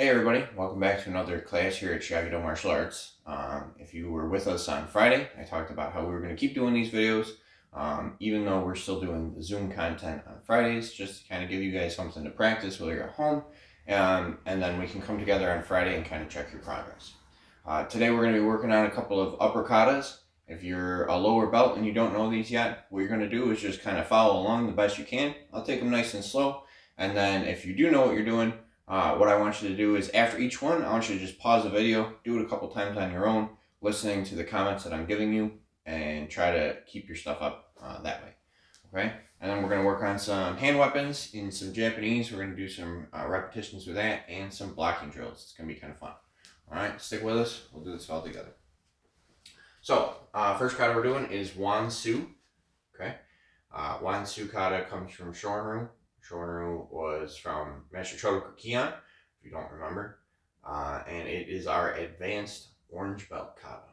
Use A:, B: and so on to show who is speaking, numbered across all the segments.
A: Hey everybody, welcome back to another class here at Shiage Do Martial Arts. If you were with us on Friday, I talked about how we were going to keep doing these videos, even though we're still doing the Zoom content on Fridays, just to kind of give you guys something to practice while you're at home, and then we can come together on Friday and kind of check your progress. Today we're going to be working on a couple of upper katas. If you're a lower belt and you don't know these yet, what you're going to do is just kind of follow along the best you can. I'll take them nice and slow, and then if you do know what you're doing, what I want you to do is after each one, I want you to just pause the video, do it a couple times on your own, listening to the comments that I'm giving you, and try to keep your stuff up that way. Okay? And then we're going to work on some hand weapons in some Japanese. We're going to do some repetitions with that and some blocking drills. It's going to be kind of fun. Alright, stick with us. We'll do this all together. So, first kata we're doing is wansu. Okay? Wansu kata comes from Isshin Ryu. Isshin Ryu was from Master Chodo Kion, if you don't remember, and it is our advanced orange belt kata.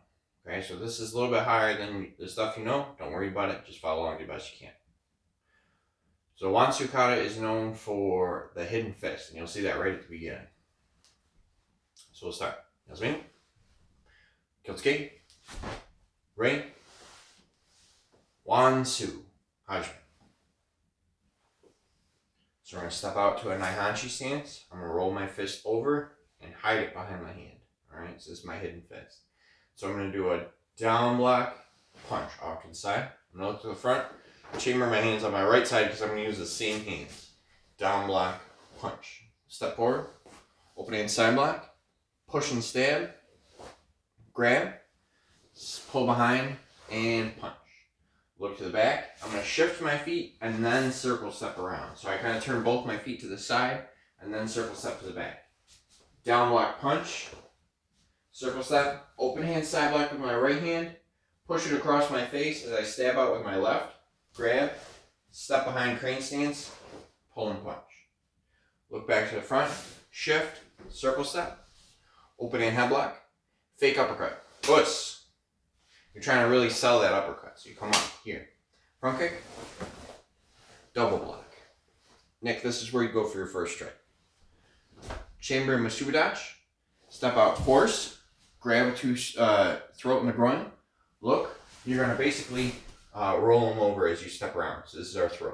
A: Okay, so this is a little bit higher than the stuff you know. Don't worry about it. Just follow along the best you can. So wansu kata is known for the hidden fist, and you'll see that right at the beginning. So we'll start. Yasmin, Kyotsuke, Rei, wansu, Hajime. So we're going to step out to a Naihanchi stance. I'm going to roll my fist over and hide it behind my hand. Alright, so this is my hidden fist. So I'm going to do a down block punch off to the side. I'm going to look to the front, chamber my hands on my right side because I'm going to use the same hands. Down block punch. Step forward, opening side block, push and stab, grab, pull behind, and punch. Look to the back. I'm going to shift my feet and then circle step around. So I kind of turn both my feet to the side and then circle step to the back. Down block punch, circle step, open hand side block with my right hand, push it across my face as I stab out with my left, grab, step behind crane stance, pull and punch. Look back to the front, shift, circle step, open hand head block, fake uppercut. Puss. You're trying to really sell that uppercut. So you come up here. Front kick. Double block. Nick, this is where you go for your first strike. Chamber Masubidachi. Step out force. Grab to throat and the groin. Look. You're going to basically roll them over as you step around. So this is our throw.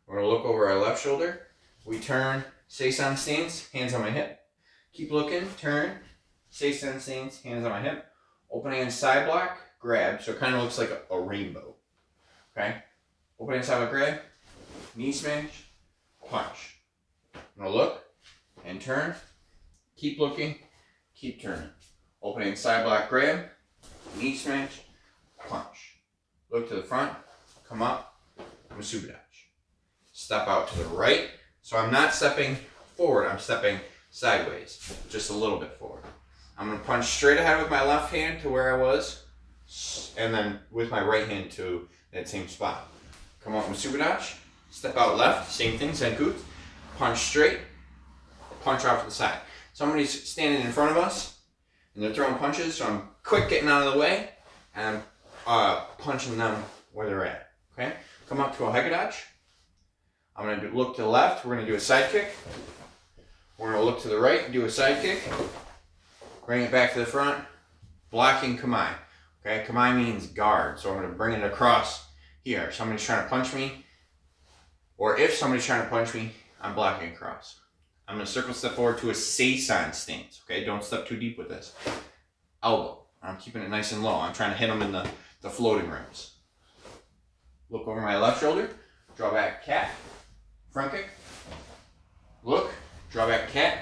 A: We're going to look over our left shoulder. We turn. Seisan stance. Hands on my hip. Keep looking. Turn. Seisan stance. Hands on my hip. Open hand side block. Grab, so it kind of looks like a rainbow. Okay? Open hand side block grab, knee smash, punch. I'm going to look and turn. Keep looking, keep turning. Open hand side block grab, knee smash, punch. Look to the front, come up, Masubidachi. Step out to the right. So I'm not stepping forward, I'm stepping sideways, just a little bit forward. I'm going to punch straight ahead with my left hand to where I was, and then with my right hand to that same spot. Come up with Masubidachi, step out left, same thing, Senku, punch straight, punch off to the side. Somebody's standing in front of us, and they're throwing punches, so I'm quick getting out of the way, and I'm punching them where they're at. Okay? Come up to a Haikidachi. I'm going to look to the left, we're going to do a side kick. We're going to look to the right and do a side kick. Bring it back to the front, blocking Kamae. Okay, Kamae means guard, so I'm going to bring it across here. Somebody's trying to punch me, or if somebody's trying to punch me, I'm blocking across. I'm going to circle step forward to a Seisan stance. Okay, don't step too deep with this. Elbow. I'm keeping it nice and low. I'm trying to hit them in the floating rims. Look over my left shoulder, draw back cat, front kick. Look, draw back cat,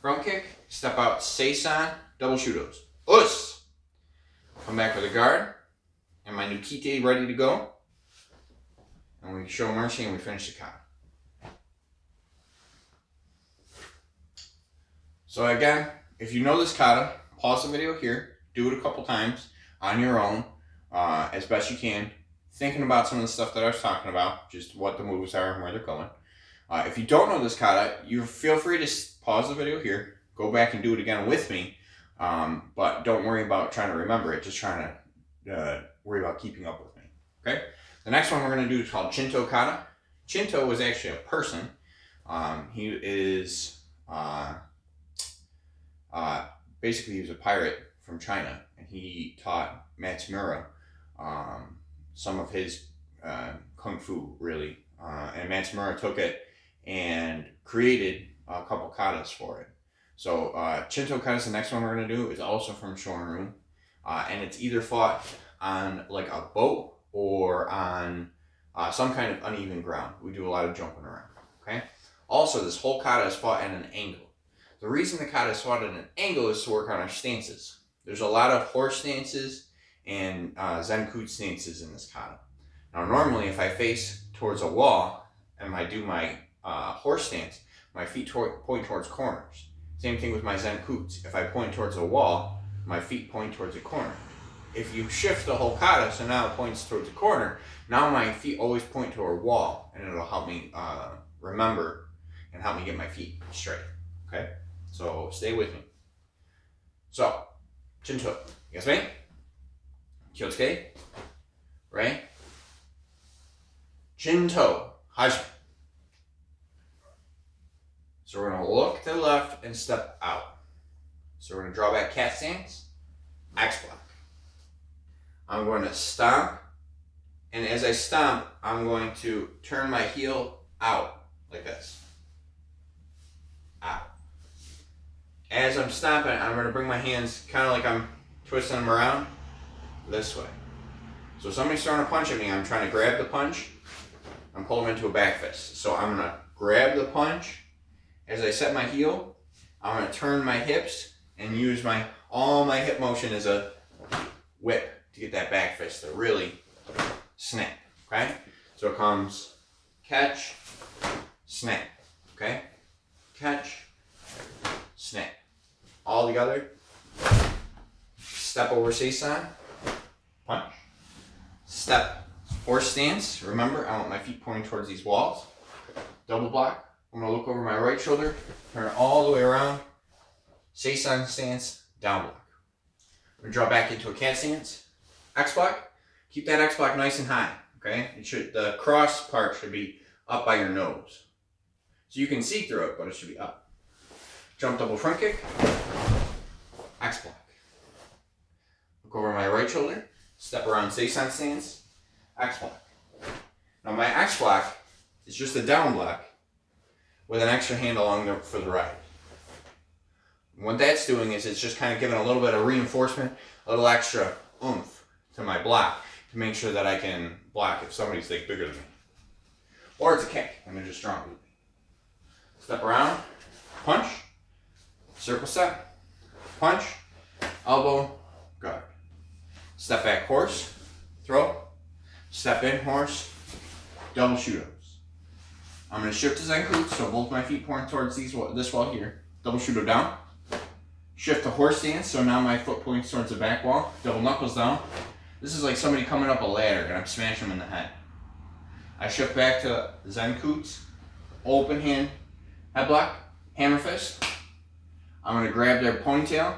A: front kick. Step out, Seisan, double shudos. Us! Come back with a guard, and my Nukite ready to go. And we show mercy and we finish the kata. So again, if you know this kata, pause the video here, do it a couple times on your own, as best you can, thinking about some of the stuff that I was talking about, just what the moves are and where they're going. If you don't know this kata, you feel free to pause the video here, go back and do it again with me, but don't worry about trying to remember it, just trying to worry about keeping up with me, okay? The next one we're going to do is called Chinto Kata. Chinto was actually a person. He is basically he was a pirate from China, and he taught Matsumura some of his kung fu, really. And Matsumura took it and created a couple katas for it. So chinto kata is the next one we're going to do. Is also from Isshin, and it's either fought on like a boat or on some kind of uneven ground. We do a lot of jumping around. Okay. Also, this whole kata is fought at an angle. The reason the kata is fought at an angle is to work on our stances. There's a lot of horse stances and Zenku stances in this kata. Now, normally, if I face towards a wall and I do my horse stance, my feet point towards corners. Same thing with my Zenkuts. If I point towards a wall, my feet point towards a corner. If you shift the whole kata, so now it points towards a corner, now my feet always point to a wall, and it'll help me remember and help me get my feet straight. Okay? So stay with me. So, chinto. You guys ready? Kyotsuke. Right? Chinto. Hajime. So we're going to look to the left and step out. So we're going to draw back cat stance, X block. I'm going to stomp, and as I stomp, I'm going to turn my heel out, like this. Out. As I'm stomping, I'm going to bring my hands kind of like I'm twisting them around this way. So if somebody's throwing a punch at me, I'm trying to grab the punch and pull them into a back fist. So I'm going to grab the punch. As I set my heel, I'm going to turn my hips and use all my hip motion as a whip to get that back fist to really snap, okay? So it comes catch, snap, okay? Catch, snap. All together. Step over seisan, punch. Step horse stance. Remember, I want my feet pointing towards these walls. Double block. I'm going to look over my right shoulder, turn it all the way around. Seisan stance, down block. I'm going to draw back into a cat stance. X block. Keep that X block nice and high. Okay? The cross part should be up by your nose. So you can see through it, but it should be up. Jump double front kick. X block. Look over my right shoulder. Step around Seisan stance. X block. Now my X block is just a down block with an extra hand for the right. And what that's doing is it's just kind of giving a little bit of reinforcement, a little extra oomph to my block to make sure that I can block if somebody's like bigger than me. Or it's a kick, and they're just strong with me. Step around, punch, circle step, punch, elbow, guard. Step back horse, throw, step in horse, double shudos. I'm going to shift to Zenku, so both my feet point towards this wall here. Double shudo down. Shift to horse stance, so now my foot points towards the back wall. Double knuckles down. This is like somebody coming up a ladder and I'm smashing them in the head. I shift back to Zenkuts, open hand, head block, hammer fist. I'm going to grab their ponytail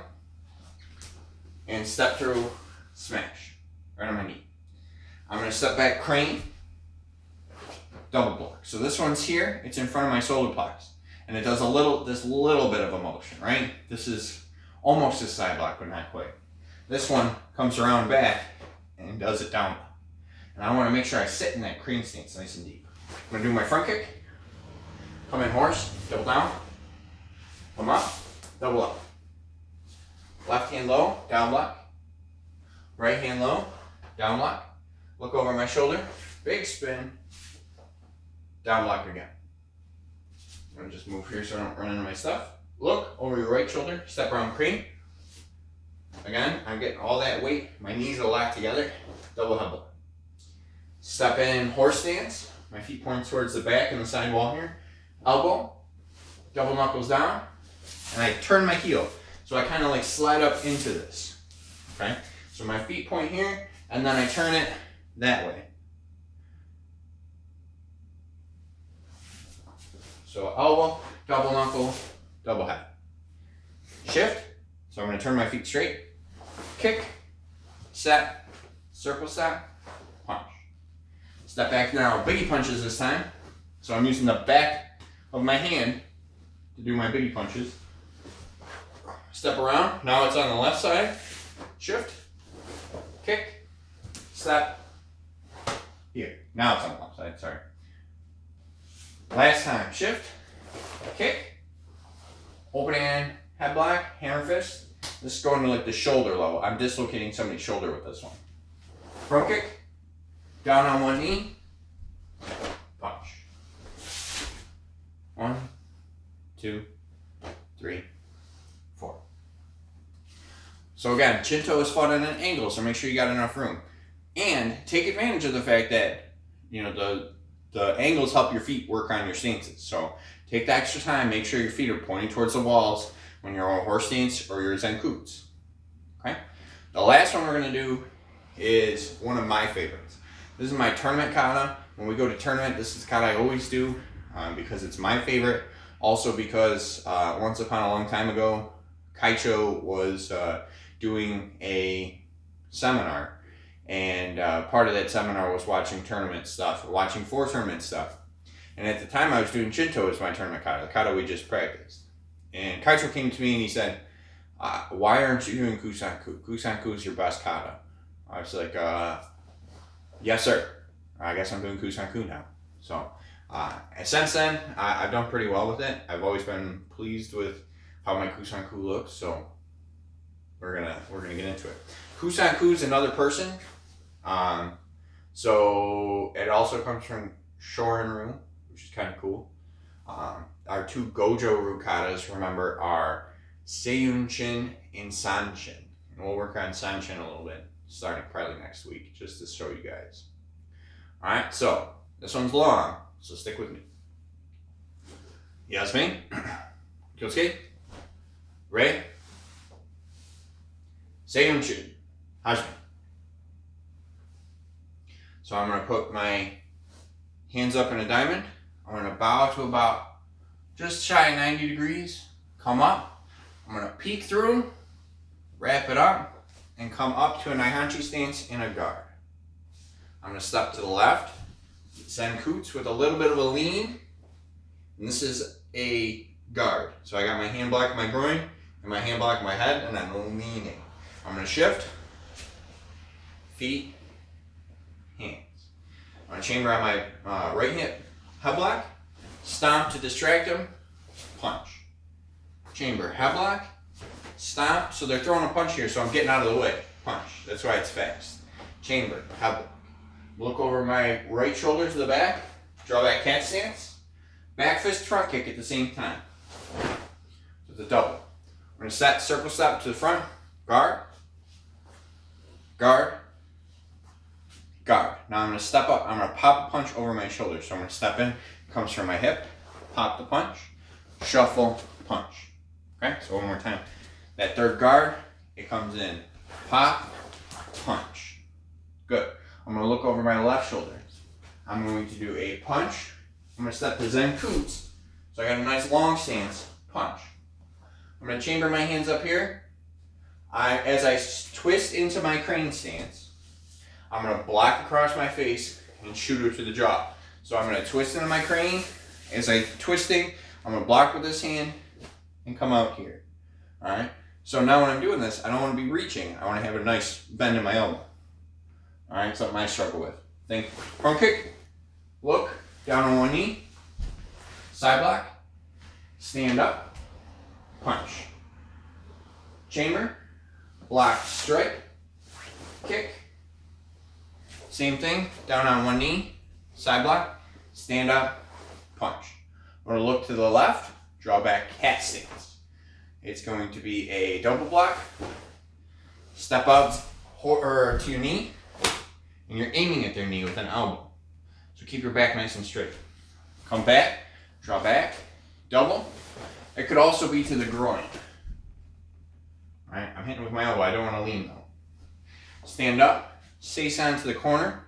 A: and step through, smash, right on my knee. I'm going to step back, crane, double block. So this one's here, it's in front of my solar plex. And it does this little bit of a motion, right? This is almost a side block, but not quite. This one comes around back and does it down. And I want to make sure I sit in that crane stance nice and deep. I'm going to do my front kick. Come in horse, double down. Come up, double up. Left hand low, down block. Right hand low, down block. Look over my shoulder, big spin, down block again. I'm going to just move here so I don't run into my stuff. Look over your right shoulder, step around crane. Again, I'm getting all that weight. My knees are locked together. Double head block. Step in horse stance. My feet point towards the back and the side wall here. Elbow, double knuckles down, and I turn my heel. So I kind of like slide up into this. Okay? So my feet point here, and then I turn it that way. So elbow, double knuckle, double head. Shift. So I'm going to turn my feet straight. Kick, set, circle step, punch. Step back now, biggie punches this time. So I'm using the back of my hand to do my biggie punches. Step around. Now it's on the left side. Shift. Kick. Step. Here. Now it's on the left side. Sorry. Last time. Shift. Kick. Open hand. Head block. Hammer fist. This is going to like the shoulder level. I'm dislocating somebody's shoulder with this one. Front kick. Down on one knee. Punch. 1, 2, 3, 4. So again, chinto is fought at an angle, so make sure you got enough room. And take advantage of the fact that, you know, the angles help your feet work on your stances. So take the extra time, make sure your feet are pointing towards the walls when you're on horse stance or your zenkutsu. Okay? The last one we're going to do is one of my favorites. This is my tournament kata. When we go to tournament, this is the kata I always do because it's my favorite. Also because once upon a long time ago, Kaicho was doing a seminar. And part of that seminar was watching tournament stuff, watching for tournament stuff. And at the time I was doing chinto as my tournament kata, the kata we just practiced. And Kaicho came to me and he said, why aren't you doing kusanku? Kusanku is your best kata. I was like, yes sir. I guess I'm doing kusanku now. So since then, I've done pretty well with it. I've always been pleased with how my kusanku looks. So we're gonna get into it. Kusanku is another person. So it also comes from Isshin Ryu, which is kind of cool. Our two Gojo Ryu katas, remember, are Seiyunshin and Sanshin. And we'll work on Sanshin a little bit, starting probably next week, just to show you guys. Alright, so this one's long, so stick with me. Yasmin, Kyosuke, Rei, Seiyunshin, Hajime. So I'm going to put my hands up in a diamond. I'm going to bow to about just shy of 90 degrees. Come up. I'm going to peek through, wrap it up, and come up to a Naihanchi stance in a guard. I'm going to step to the left, Zenkutsu with a little bit of a lean. And this is a guard. So I got my hand block in my groin and my hand block in my head, and I'm leaning. I'm going to shift, feet, hands. I'm going to chamber on my right hip, head block, stomp to distract them, punch. Chamber, head block, stomp. So they're throwing a punch here, so I'm getting out of the way. Punch. That's why it's fast. Chamber, head block. Look over my right shoulder to the back, draw that cat stance, back fist front kick at the same time. So it's a double. We're going to set circle step to the front, guard, guard, guard. Now I'm going to step up. I'm going to pop a punch over my shoulder. So I'm going to step in, comes from my hip, pop the punch, shuffle, punch. Okay, so one more time. That third guard, it comes in, pop, punch. Good. I'm going to look over my left shoulder. I'm going to do a punch. I'm going to step to Zenkutsu. So I got a nice long stance, punch. I'm going to chamber my hands up here. As I twist into my crane stance, I'm going to block across my face and shoot her to the jaw. So I'm going to twist into my crane. As I'm twisting, I'm going to block with this hand and come out here. Alright? So now when I'm doing this, I don't want to be reaching. I want to have a nice bend in my elbow. Alright, something I struggle with. Think front kick, look, down on one knee, side block, stand up, punch. Chamber, block, strike, kick. Same thing, down on one knee, side block, stand up, punch. We're going to look to the left, draw back, cat stance. It's going to be a double block, step out to your knee, and you're aiming at their knee with an elbow. So keep your back nice and straight. Come back, draw back, double. It could also be to the groin. All right, I'm hitting with my elbow. I don't want to lean though. Stand up, seisan to the corner.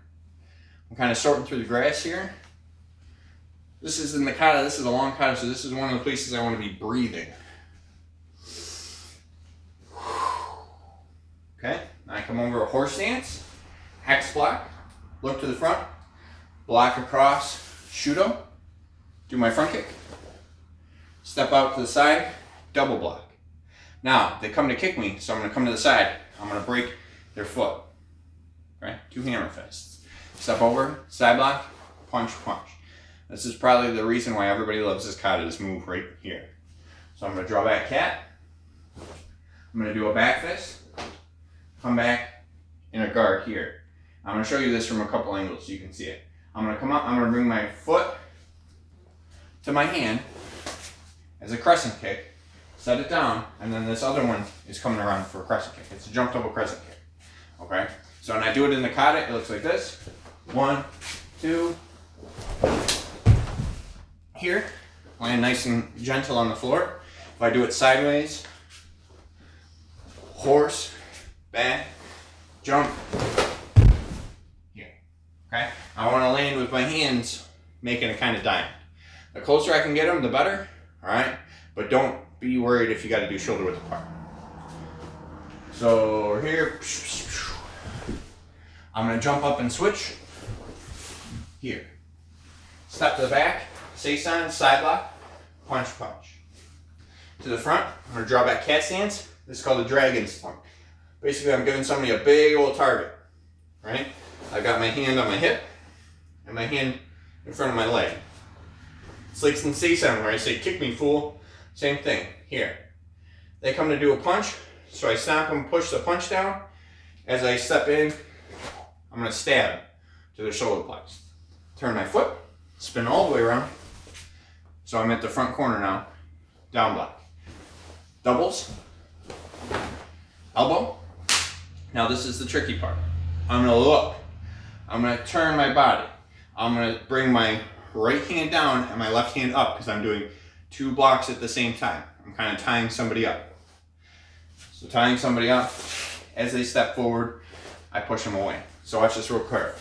A: I'm kind of sorting through the grass here. This is in the kata. This is a long kata, so this is one of the places I want to be breathing. Okay, now I come over a horse stance. Hex block, look to the front, block across, shudo, do my front kick, step out to the side, double block. Now, they come to kick me, so I'm going to come to the side. I'm going to break their foot. Okay? 2 hammer fists. Step over, side block, punch, punch. This is probably the reason why everybody loves this kata, this move right here. So I'm going to draw back cat. I'm going to do a back fist. Come back in a guard here. I'm going to show you this from a couple angles so you can see it. I'm going to come up, I'm going to bring my foot to my hand as a crescent kick, set it down, and then this other one is coming around for a crescent kick. It's a jump double crescent kick. Okay? So when I do it in the kata, it looks like this. 1, 2. Here, land nice and gentle on the floor. If I do it sideways, horse, back, jump, here. Okay? I want to land with my hands making a kind of diamond. The closer I can get them, the better. Alright? But don't be worried if you got to do shoulder width apart. So we're here. I'm going to jump up and switch. Here. Step to the back. Seisan, side block. Punch, punch. To the front. I'm going to draw back cat stance. This is called a dragon slump. Basically, I'm giving somebody a big old target. Right? I've got my hand on my hip and my hand in front of my leg. It's like some Seisan where I say, kick me, fool. Same thing. Here. They come to do a punch, so I stomp them, push the punch down. As I step in, I'm going to stab to their shoulder blades. Turn my foot, spin all the way around. So I'm at the front corner now. Down block. Doubles. Elbow. Now this is the tricky part. I'm going to look. I'm going to turn my body. I'm going to bring my right hand down and my left hand up because I'm doing 2 blocks at the same time. I'm kind of tying somebody up. So tying somebody up, as they step forward, I push them away. So watch this real quick.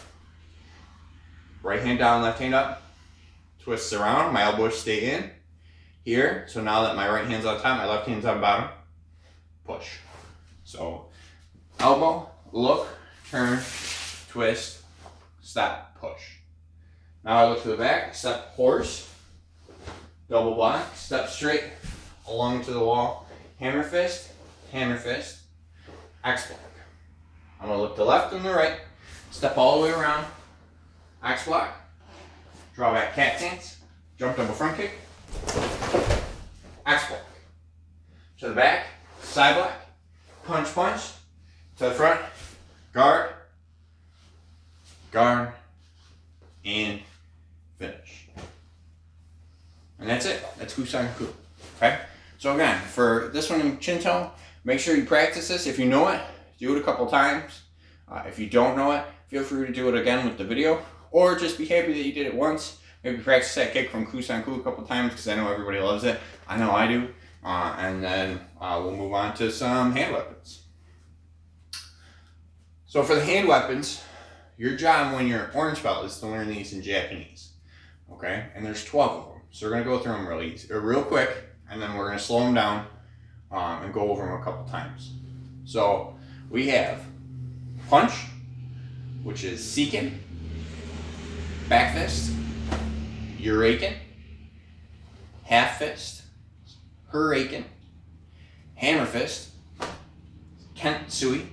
A: Right hand down, left hand up, twists around, my elbows stay in. Here, so now that my right hand's on top, my left hand's on bottom, push. So elbow, look, turn, twist, stop, push. Now I look to the back, step horse, double block, step straight along to the wall, hammer fist, X block. I'm going to look to the left and the right, step all the way around, X block, draw back cat stance, jump double front kick, X block. To the back, side block, punch, punch, to the front, guard, and finish. And that's it. That's kusanku. Okay? So again, for this one in chinto, make sure you practice this. If you know it, do it a couple times. If you don't know it, feel free to do it again with the video. Or just be happy that you did it once. Maybe practice that kick from kusanku a couple times because I know everybody loves it. I know I do. And then we'll move on to some hand weapons. So for the hand weapons, your job when you're orange belt is to learn these in Japanese. Okay? And there's 12 of them. So we're going to go through them real quick, and then we're going to slow them down and go over them a couple times. So we have punch, which is seiken, back fist, uraken, half fist, hurriken, hammer fist, kentsui.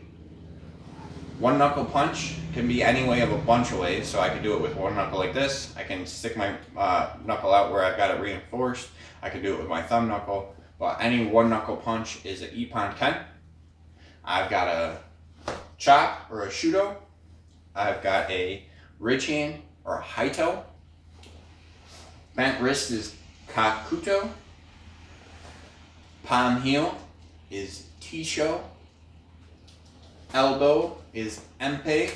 A: One knuckle punch can be any way of a bunch of ways, so I can do it with one knuckle like this. I can stick my knuckle out where I've got it reinforced. I can do it with my thumb knuckle, but any one knuckle punch is an ippon ken. I've got a chop or a shudo. I've got a ridge hand or a haito. Bent wrist is kakuto. Palm heel is tisho. Elbow is empe.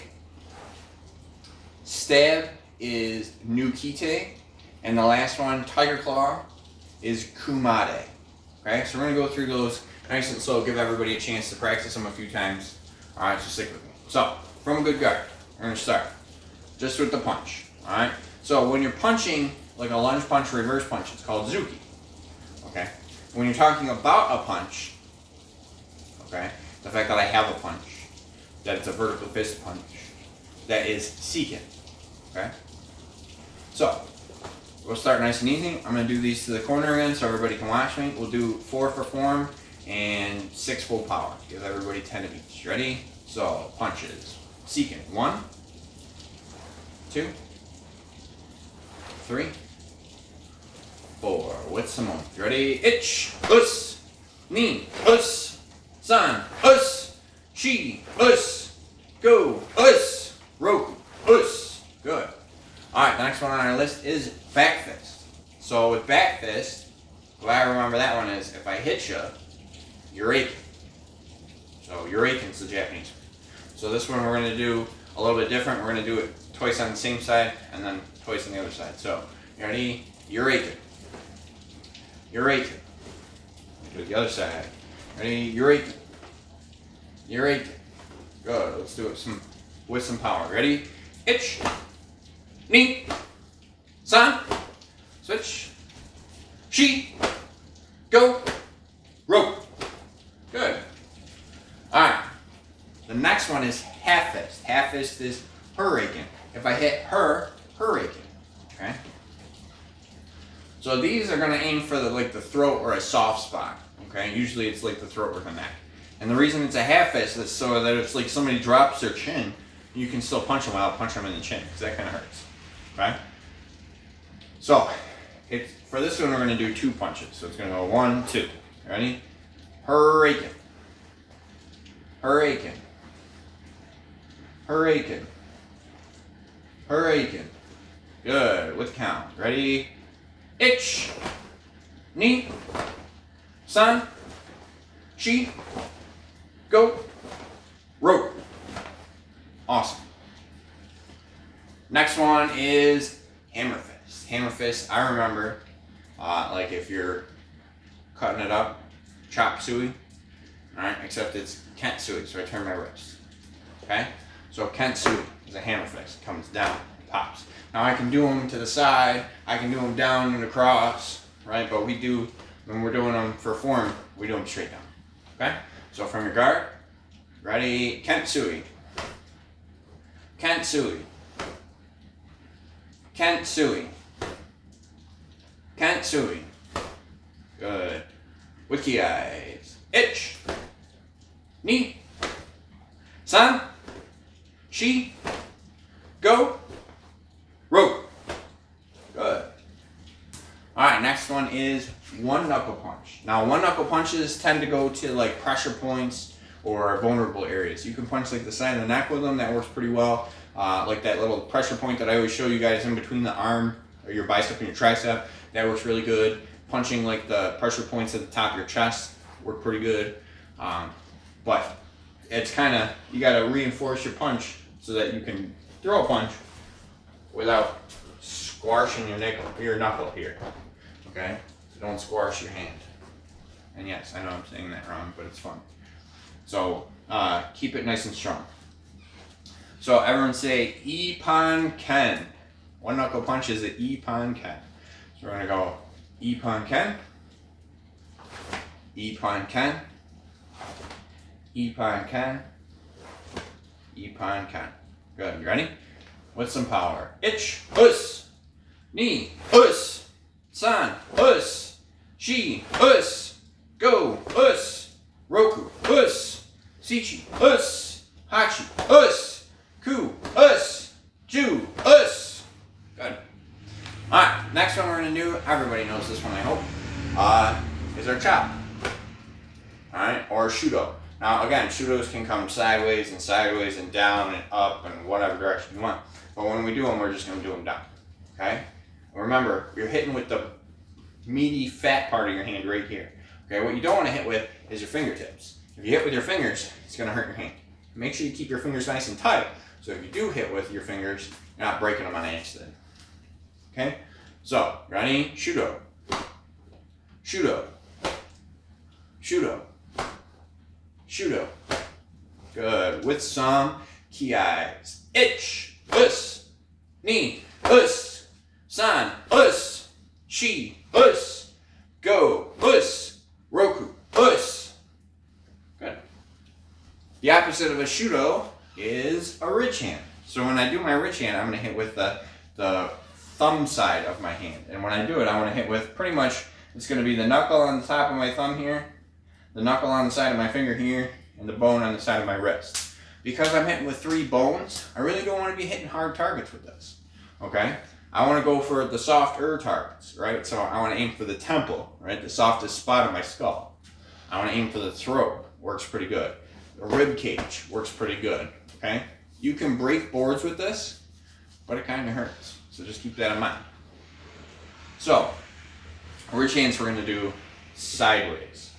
A: Stab is nukite. And the last one, tiger claw, is kumade. Okay, so we're going to go through those nice and slow, give everybody a chance to practice them a few times. Alright, so stick with me. So, from a good guard, we're going to start just with the punch. Alright, so when you're punching like a lunge punch, reverse punch, it's called zuki. Okay, when you're talking about a punch, okay, the fact that I have a punch, that it's a vertical fist punch, that is seiken. Okay, so we'll start nice and easy. I'm going to do these to the corner again so everybody can watch me. We'll do 4 for form and 6 full power. Give everybody 10 of each. Ready? So, punches. Seeking. 1, 2, 3, 4. With some more. Ready? Ich, us, ni, us, san, us, shi, us, go, us, roku, us. Good. Alright, the next one on our list is back fist. So with back fist, the way I remember that one is if I hit you, you're raking. So you're raking's the Japanese. So this one we're going to do a little bit different. We're going to do it twice on the same side and then twice on the other side. So, you ready? You're raking. You're raking. Do it the other side. Ready? You're raking. You're raking. Good. Let's do it with some power. Ready? Ich. Ni. San. Switch. Shi. Go. Rope. Good. Alright. The next one is half fist. Half fist is hurricane. If I hit her, hurricane. Okay? So these are going to aim for the throat or a soft spot. Okay? Usually it's like the throat or the neck. And the reason it's a half fist is so that if like somebody drops their chin, you can still punch them without punching them in the chin, because that kind of hurts. Okay? So, for this one we're going to do 2 punches. So it's going to go 1, 2. Ready? Hurricane. Hurricane. Hurricane. Hurricane. Good. With count. Ready? Ich. Ni. San. Shi. Go. Rope. Awesome. Next one is hammer fist. Hammer fist, I remember, like if you're cutting it up, chop suey. Alright, except it's kent suey, so I turn my wrist. Okay? So kent suey is a hammer fist. It comes down, pops. Now I can do them to the side, I can do them down and across, right? But when we're doing them for form, we do them straight down. Okay? So from your guard, ready, kent suey. Kent suey. Kent suey. Kent suey. Good. Wiki eyes. Ich. Ni. San. Shi. Go. Rope. Good. Alright, next one is one knuckle punch. Now, one knuckle punches tend to go to like pressure points or vulnerable areas. You can punch like the side of the neck with them. That works pretty well. Like that little pressure point that I always show you guys in between the arm or your bicep and your tricep. That works really good. Punching like the pressure points at the top of your chest work pretty good. But it's kind of, you got to reinforce your punch so that you can throw a punch without squashing your knuckle here. Okay? So don't squash your hand. And yes, I know I'm saying that wrong, but it's fun. So keep it nice and strong. So everyone say Ippon Ken. One knuckle punch is an Ippon Ken. So we're going to go Ippon Ken, Ippon Ken, Ippon Ken, Ippon Ken. Good. You ready? With some power. Ich, us, ni, us, san, us, shi, us, go, us, roku, us, sichi, us, hachi, us, ku, us, ju, us. Good. Alright, next one we're going to do, everybody knows this one I hope, is our chop. Alright, or shudo. Now again, shudos can come sideways and down and up and whatever direction you want. But when we do them, we're just going to do them down. Okay? And remember, you're hitting with the meaty fat part of your hand right here. Okay, what you don't want to hit with is your fingertips. If you hit with your fingers, it's going to hurt your hand. Make sure you keep your fingers nice and tight, so if you do hit with your fingers, you're not breaking them on accident. Okay? So, ready? Shudo. Shudo. Shudo. Shudo. Good. With some key eyes. Ich, us, ni, us, san, us, shi, us, go, us, roku, us. Good. The opposite of a shudo is a rich hand. So when I do my rich hand, I'm going to hit with the thumb side of my hand. And when I do it, I want to hit with pretty much, it's going to be the knuckle on the top of my thumb here, the knuckle on the side of my finger here, and the bone on the side of my wrist. Because I'm hitting with 3 bones, I really don't want to be hitting hard targets with this, okay? I want to go for the softer targets, right? So I want to aim for the temple, right? The softest spot of my skull. I want to aim for the throat, works pretty good. The rib cage works pretty good, okay? You can break boards with this, but it kind of hurts. So just keep that in mind. So, ridge hands we're going to do sideways.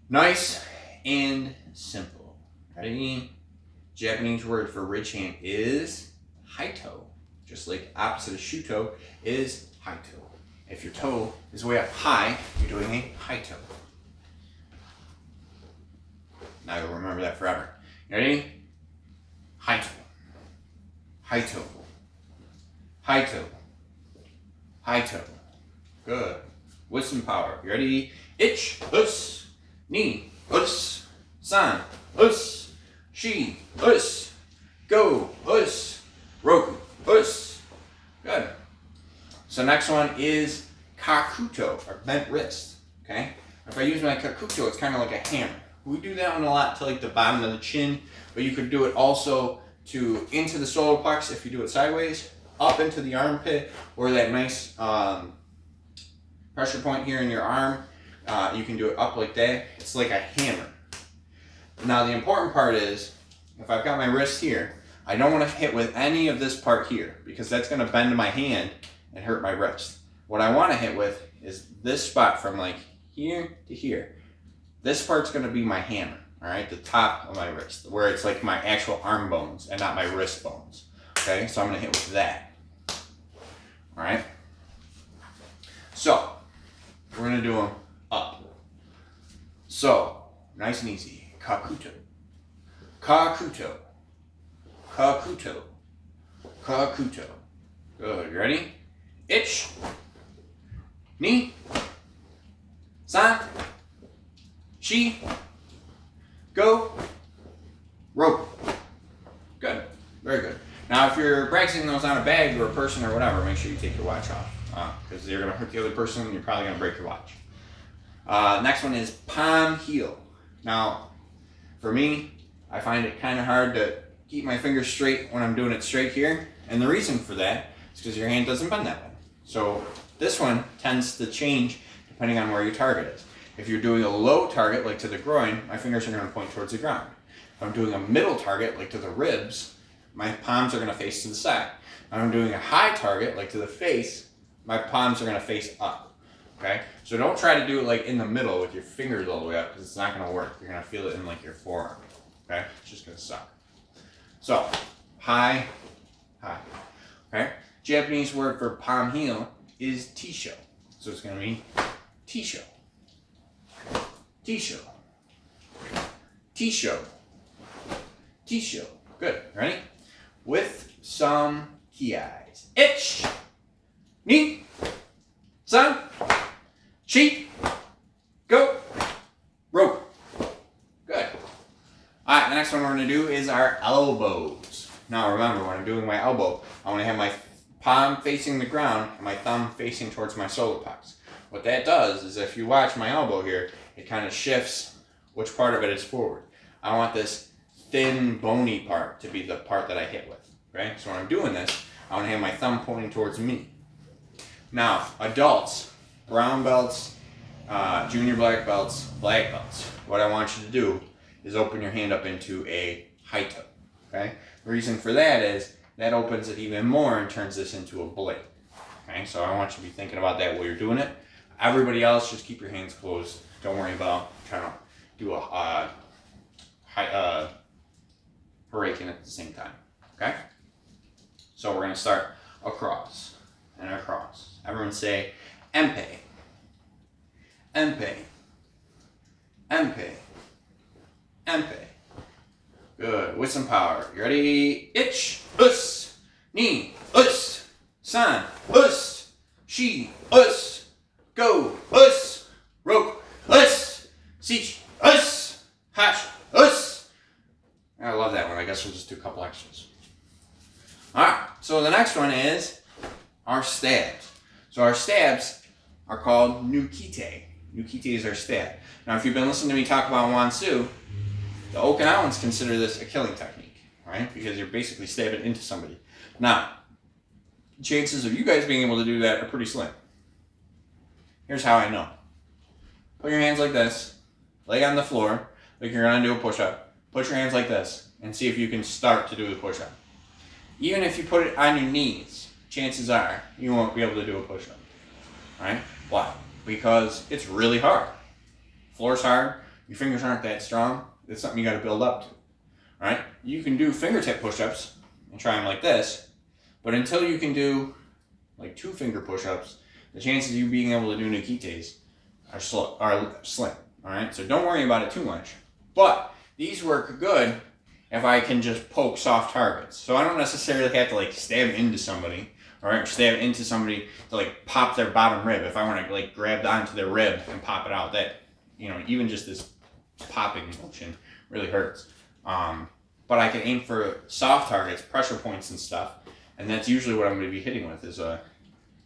A: Nice and simple. Ready? Japanese word for ridge hand is haito. Just like opposite of shuto is haito. If your toe is way up high, you're doing a haito. Now you'll remember that forever. You ready? Haito. Haito. Haito. Haito. Good. With some power. You ready? Ich, us, ni, us, san, us, shi, us, go, us, roku, us. Good. So next one is kakuto, or bent wrist. Okay? If I use my kakuto, it's kind of like a hammer. We do that one a lot to like the bottom of the chin, but you could do it also to into the solar plex if you do it sideways, up into the armpit, or that nice pressure point here in your arm. You can do it up like that. It's like a hammer. Now the important part is, if I've got my wrist here, I don't want to hit with any of this part here because that's going to bend my hand and hurt my wrist. What I want to hit with is this spot from like here to here. This part's going to be my hammer, all right? The top of my wrist, where it's like my actual arm bones and not my wrist bones, okay? So I'm going to hit with that, all right? So we're going to do them up. So, nice and easy. Kakuto. Kakuto. Kakuto. Kakuto. Good. You ready? Ich. Ni. San. Shi. Go. Rope. Good. Very good. Now, if you're practicing those on a bag or a person or whatever, make sure you take your watch off. Because you're going to hurt the other person and you're probably going to break your watch. Next one is palm heel. Now, for me, I find it kind of hard to keep my fingers straight when I'm doing it straight here. And the reason for that is because your hand doesn't bend that way. So this one tends to change depending on where your target is. If you're doing a low target, like to the groin, my fingers are going to point towards the ground. If I'm doing a middle target, like to the ribs, my palms are going to face to the side. If I'm doing a high target, like to the face, my palms are going to face up. Okay? So don't try to do it like in the middle with your fingers all the way up because it's not going to work. You're going to feel it in like your forearm. Okay? It's just going to suck. So, high, high. Okay? Japanese word for palm heel is tisho. So it's going to be tisho. Tisho. Tisho. Tisho. Good. Ready? With some key eyes. Ich. Ni. San. Shi. Go. Rope. Good. Alright, the next one we're going to do is our elbows. Now remember, when I'm doing my elbow, I want to have my palm facing the ground and my thumb facing towards my solar plex. What that does is if you watch my elbow here, it kind of shifts which part of it is forward. I want this thin, bony part to be the part that I hit with. Okay? So when I'm doing this, I want to have my thumb pointing towards me. Now, adults, brown belts, junior black belts, black belts, what I want you to do is open your hand up into a haito. Okay? The reason for that is that opens it even more and turns this into a blade. Okay? So I want you to be thinking about that while you're doing it. Everybody else, just keep your hands closed. Don't worry about trying to do a hurricane at the same time. Okay? So we're going to start across and across. Everyone say empe. Empe. Empe. Empe. Good. With some power. You ready? Ich, us, ni, us, san, us, shi, us, go, us, rope, us, sich, us, hash, us. I love that one. I guess we'll just do a couple extras. Alright, So the next one is our stabs. So our stabs are called nukite. Nukite is our stab. Now, if you've been listening to me talk about wansu, the Okinawans consider this a killing technique, right? Because you're basically stabbing into somebody. Now, chances of you guys being able to do that are pretty slim. Here's how I know. Put your hands like this, leg on the floor, like you're gonna do a push-up. Put your hands like this, and see if you can start to do the push-up. Even if you put it on your knees, chances are you won't be able to do a push-up, right? Why? Because it's really hard. Floor's hard, your fingers aren't that strong, it's something you gotta build up to, right? You can do fingertip push-ups and try them like this, but until you can do like 2 finger push-ups, the chances of you being able to do nukites are slim, all right? So don't worry about it too much. But these work good if I can just poke soft targets. So I don't necessarily have to like stab into somebody, all right? Stab into somebody to like pop their bottom rib. If I want to like grab onto their rib and pop it out, that, you know, even just this popping motion really hurts. But I can aim for soft targets, pressure points and stuff, and that's usually what I'm going to be hitting with is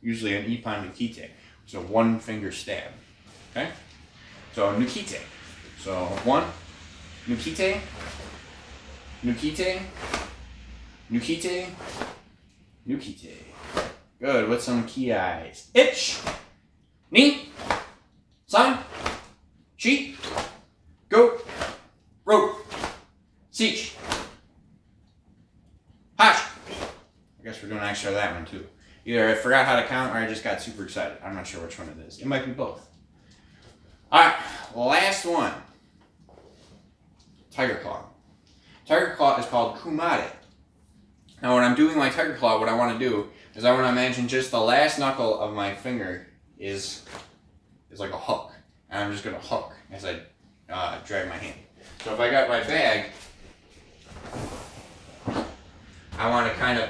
A: usually an ippon nukite, so 1 finger stab. Okay, so nukite. So 1, nukite, nukite, nukite, nukite. Good, with some key eyes. Ich, ni, san, shi, go, ro, sich, hash. I guess we're doing extra of that one too. Either I forgot how to count or I just got super excited. I'm not sure which one it is. It might be both. Alright, last one. Tiger Claw. Tiger Claw is called kumare. Now when I'm doing my Tiger Claw, what I want to do is I want to imagine just the last knuckle of my finger is like a hook. And I'm just going to hook as I drag my hand. So if I got my bag, I want to kind of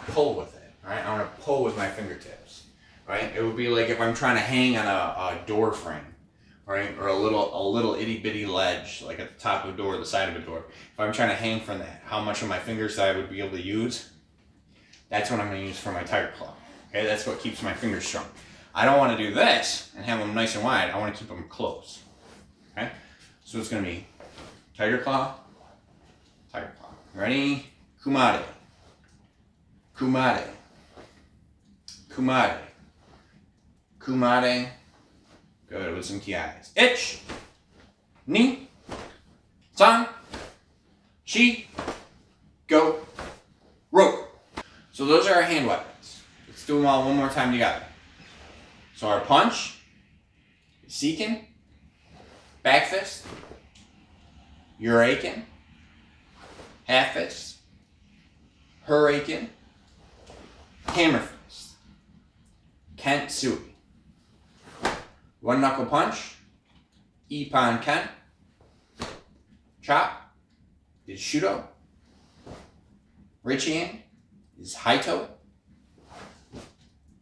A: pull with it, right? I want to pull with my fingertips, right? It would be like if I'm trying to hang on a door frame, right? Or a little itty bitty ledge, like at the top of a door, the side of a door. If I'm trying to hang from that, how much of my fingers I would be able to use, that's what I'm going to use for my Tiger Claw. Okay, that's what keeps my fingers strong. I don't want to do this and have them nice and wide. I want to keep them close. Okay, so it's going to be Tiger Claw, Tiger Claw. Ready? Kumare, kumare, kumare, kumare. Good, with some key eyes. Ich, ni, san, shi, go, ro. So those are our hand weapons. Let's do them all one more time together. So our punch, seiken, back fist, uraken, half fist, hurricane, hammer fist, kentsui. 1 knuckle punch, ippon ken. Chop is shudo. Rich hand is haito.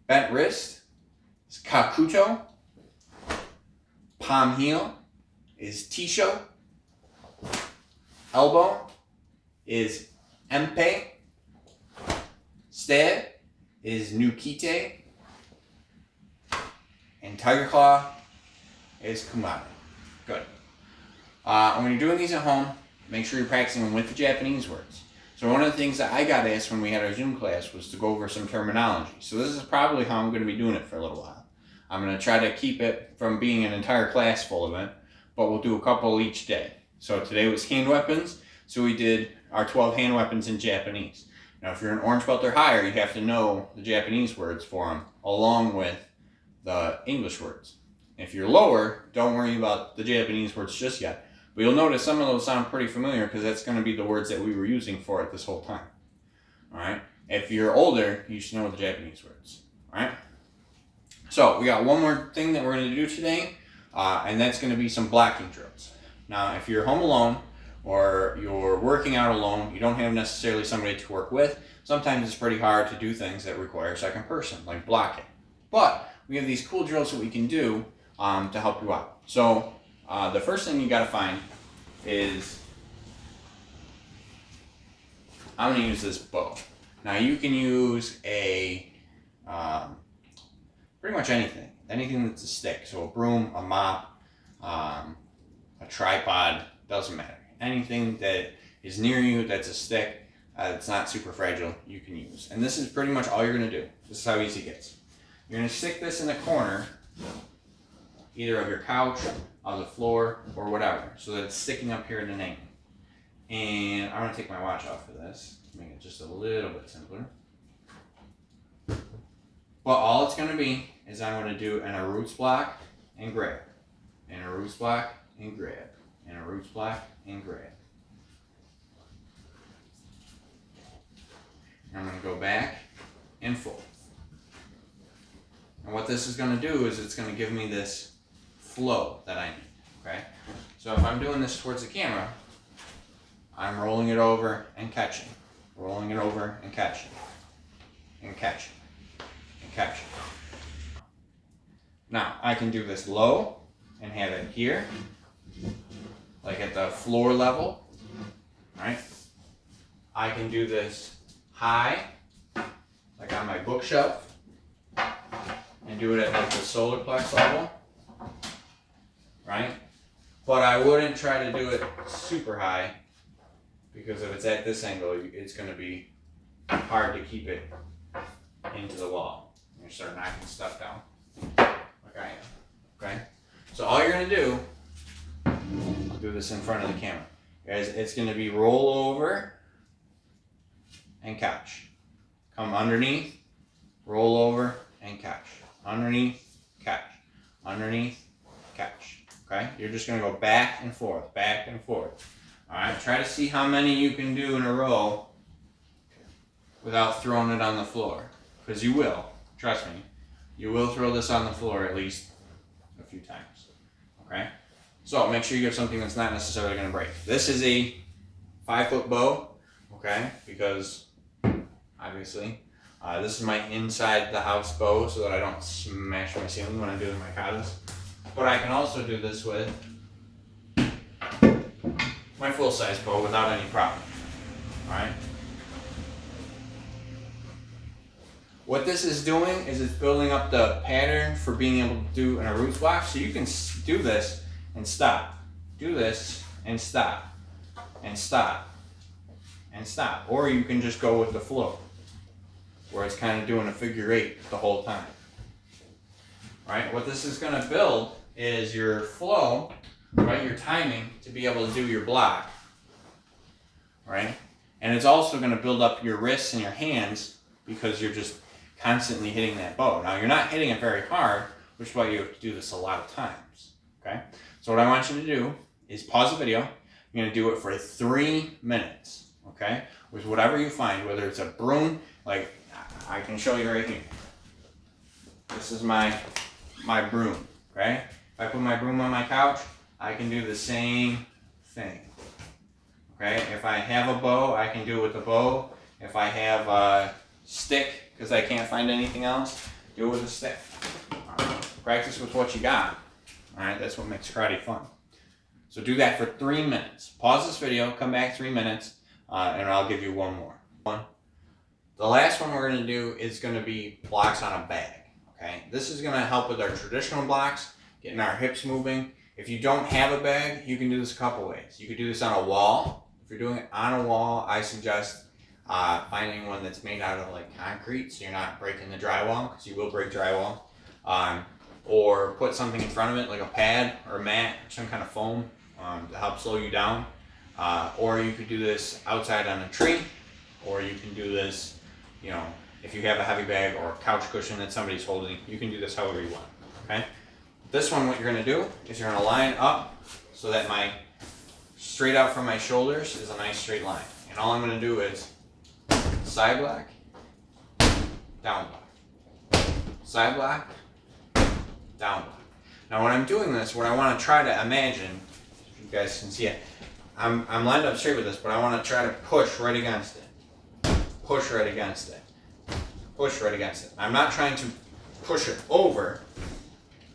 A: Bent wrist is kakuto. Palm heel is tisho. Elbow is empe. Stab is nukite. And Tiger Claw is kumare. Good. When you're doing these at home, make sure you're practicing them with the Japanese words. So one of the things that I got asked when we had our Zoom class was to go over some terminology. So this is probably how I'm going to be doing it for a little while. I'm going to try to keep it from being an entire class full of it, but we'll do a couple each day. So today was hand weapons, so we did our 12 hand weapons in Japanese. Now if you're an orange belt or higher, you have to know the Japanese words for them, along with the English words. If you're lower, don't worry about the Japanese words just yet. But you'll notice some of those sound pretty familiar because that's going to be the words that we were using for it this whole time. Alright? If you're older, you should know the Japanese words. Alright? So, we got one more thing that we're going to do today, and that's going to be some blocking drills. Now, if you're home alone, or you're working out alone, you don't have necessarily somebody to work with, sometimes it's pretty hard to do things that require a second person, like blocking. But we have these cool drills that we can do to help you out. So the first thing you got to find is, I'm going to use this bow. Now you can use a, pretty much anything that's a stick. So a broom, a mop, a tripod, doesn't matter. Anything that is near you that's a stick, that's not super fragile, you can use. And this is pretty much all you're gonna do. This is how easy it gets. You're gonna stick this in the corner, either of your couch, on the floor, or whatever, so that it's sticking up here at an angle. And I'm gonna take my watch off for this, to make it just a little bit simpler. But all it's gonna be is I'm gonna do an a roots block and grab, and a roots block and grab, and a roots block and grab. And I'm gonna go back and forth. And what this is gonna do is it's gonna give me this flow that I need, okay? So if I'm doing this towards the camera, I'm rolling it over and catching, rolling it over and catching, and catching, and catching. Now, I can do this low and have it here, like at the floor level, right? I can do this high, like on my bookshelf, and do it at like the solar plex level, right? But I wouldn't try to do it super high, because if it's at this angle, it's going to be hard to keep it into the wall. You're gonna start knocking stuff down, like I am. Okay. So all you're gonna do, I'll do this in front of the camera, is it's gonna be roll over and catch. Come underneath, roll over and catch. Underneath, catch. Underneath, catch. Okay? You're just gonna go back and forth, back and forth. Alright, try to see how many you can do in a row without throwing it on the floor. Because you will, trust me. You will throw this on the floor at least a few times. Okay? So make sure you have something that's not necessarily going to break. This is a 5-foot bow, okay? Because obviously, this is my inside the house bow so that I don't smash my ceiling when I'm doing my katas. But I can also do this with my full-size bow without any problem. Alright? What this is doing is it's building up the pattern for being able to do an a roots block. So you can do this and stop. Do this and stop. And stop. And stop. Or you can just go with the flow, where it's kind of doing a figure 8 the whole time. Right? What this is going to build is your flow, right? Your timing to be able to do your block. Right? And it's also going to build up your wrists and your hands, because you're just constantly hitting that bow. Now, you're not hitting it very hard, which is why you have to do this a lot of times. Okay? So what I want you to do is pause the video. You're going to do it for 3 minutes. Okay? With whatever you find, whether it's a broom, like I can show you right here. This is my broom. Okay? If I put my broom on my couch, I can do the same thing. Okay? If I have a bow, I can do it with a bow. If I have a stick, because I can't find anything else, do it with a stick. Right. Practice with what you got. Alright, that's what makes karate fun. So do that for 3 minutes. Pause this video, come back 3 minutes, and I'll give you one more. The last one we're going to do is going to be blocks on a bag. Okay, this is going to help with our traditional blocks, getting our hips moving. If you don't have a bag, you can do this a couple ways. You could do this on a wall. If you're doing it on a wall, I suggest finding one that's made out of like concrete, so you're not breaking the drywall, because you will break drywall. Or put something in front of it, like a pad or a mat or some kind of foam to help slow you down. Or you could do this outside on a tree, or you can do this, you know, if you have a heavy bag or a couch cushion that somebody's holding, you can do this however you want. Okay? This one, what you're going to do is you're going to line up so that my straight out from my shoulders is a nice straight line. And all I'm going to do is side block, down block, side block, down block. Now when I'm doing this, what I want to try to imagine, if you guys can see it, I'm lined up straight with this, but I want to try to push right against it. Push right against it. Push right against it. I'm not trying to push it over,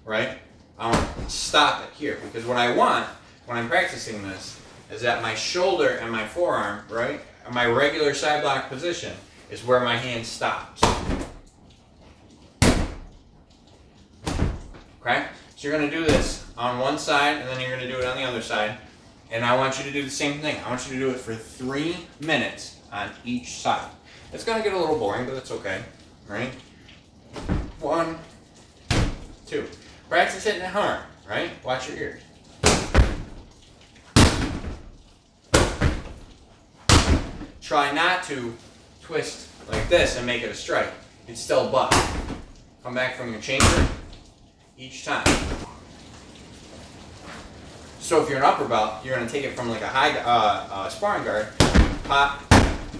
A: right? I want to stop it here, because what I want when I'm practicing this is that my shoulder and my forearm, right, my regular side block position, is where my hand stops. Okay? So you're going to do this on one side, and then you're going to do it on the other side. And I want you to do the same thing. I want you to do it for 3 minutes on each side. It's going to get a little boring, but it's okay. Right? 1, 2. Practice hitting it hard, right? Watch your ears. Try not to twist like this and make it a strike. It's still butt. Come back from your chamber each time. So if you're an upper belt, you're going to take it from like a high sparring guard. Pop,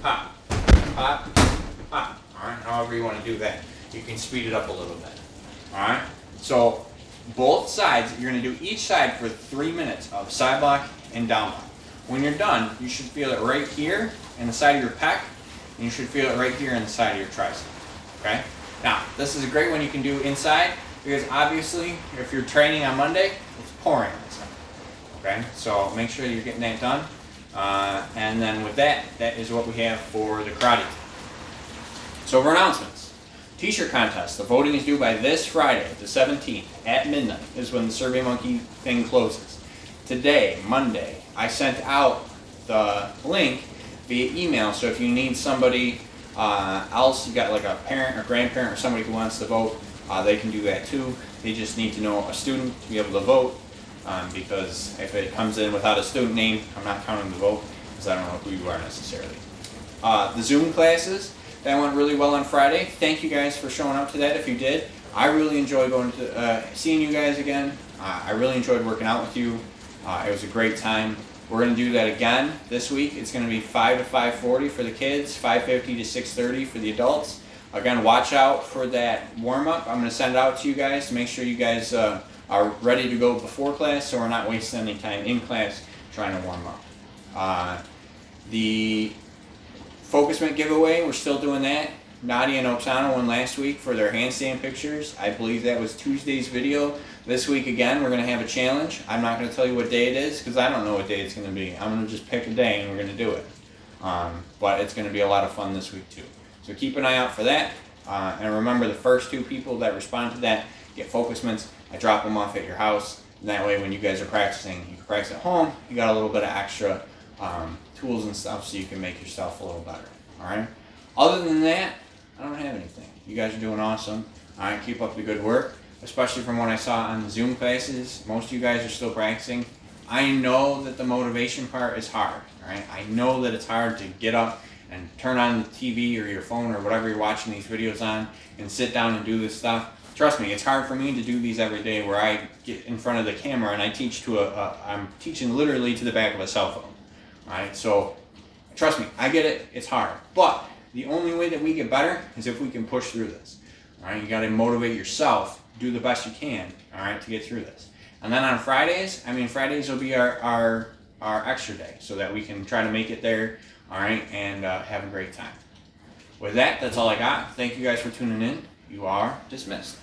A: pop, pop, pop. Alright, however you want to do that. You can speed it up a little bit. Alright, so both sides, you're going to do each side for 3 minutes of side block and down block. When you're done, you should feel it right here in the side of your pec, and you should feel it right here in the side of your tricep. Okay? Now, this is a great one you can do inside, because obviously, if you're training on Monday, it's pouring outside. Okay? So make sure you're getting that done. And then with that, that is what we have for the karate. So for announcements. T-shirt contest. The voting is due by this Friday, the 17th, at midnight, is when the Survey Monkey thing closes. Today, Monday, I sent out the link via email, so if you need somebody else, you got like a parent or grandparent or somebody who wants to vote, they can do that too. They just need to know a student to be able to vote, because if it comes in without a student name, I'm not counting the vote, because I don't know who you are necessarily. The Zoom classes, that went really well on Friday. Thank you guys for showing up to that if you did. I really enjoyed going to seeing you guys again. I really enjoyed working out with you. It was a great time. We're going to do that again this week. It's going to be 5 to 5:40 for the kids, 5:50 to 6:30 for the adults. Again, watch out for that warm-up. I'm going to send it out to you guys to make sure you guys are ready to go before class, so we're not wasting any time in class trying to warm up. The Focusment giveaway, we're still doing that. Nadia and Oksana won last week for their handstand pictures. I believe that was Tuesday's video. This week again, we're going to have a challenge. I'm not going to tell you what day it is because I don't know what day it's going to be. I'm going to just pick a day and we're going to do it. But it's going to be a lot of fun this week too. So keep an eye out for that. And remember, the first 2 people that respond to that get focus mints. I drop them off at your house. And that way when you guys are practicing, you can practice at home. You got a little bit of extra tools and stuff so you can make yourself a little better. Alright? Other than that, I don't have anything. You guys are doing awesome. Alright, keep up the good work. Especially from what I saw on the Zoom classes. Most of you guys are still practicing. I know that the motivation part is hard. Alright? I know that it's hard to get up and turn on the TV or your phone or whatever you're watching these videos on and sit down and do this stuff. Trust me, it's hard for me to do these every day where I get in front of the camera and I teach to I'm teaching literally to the back of a cell phone. Alright? So, trust me, I get it. It's hard. But the only way that we get better is if we can push through this. Alright? You got to motivate yourself. Do the best you can, alright, to get through this. And then on Fridays, Fridays will be our extra day so that we can try to make it there, alright, and have a great time. With that, that's all I got. Thank you guys for tuning in. You are dismissed.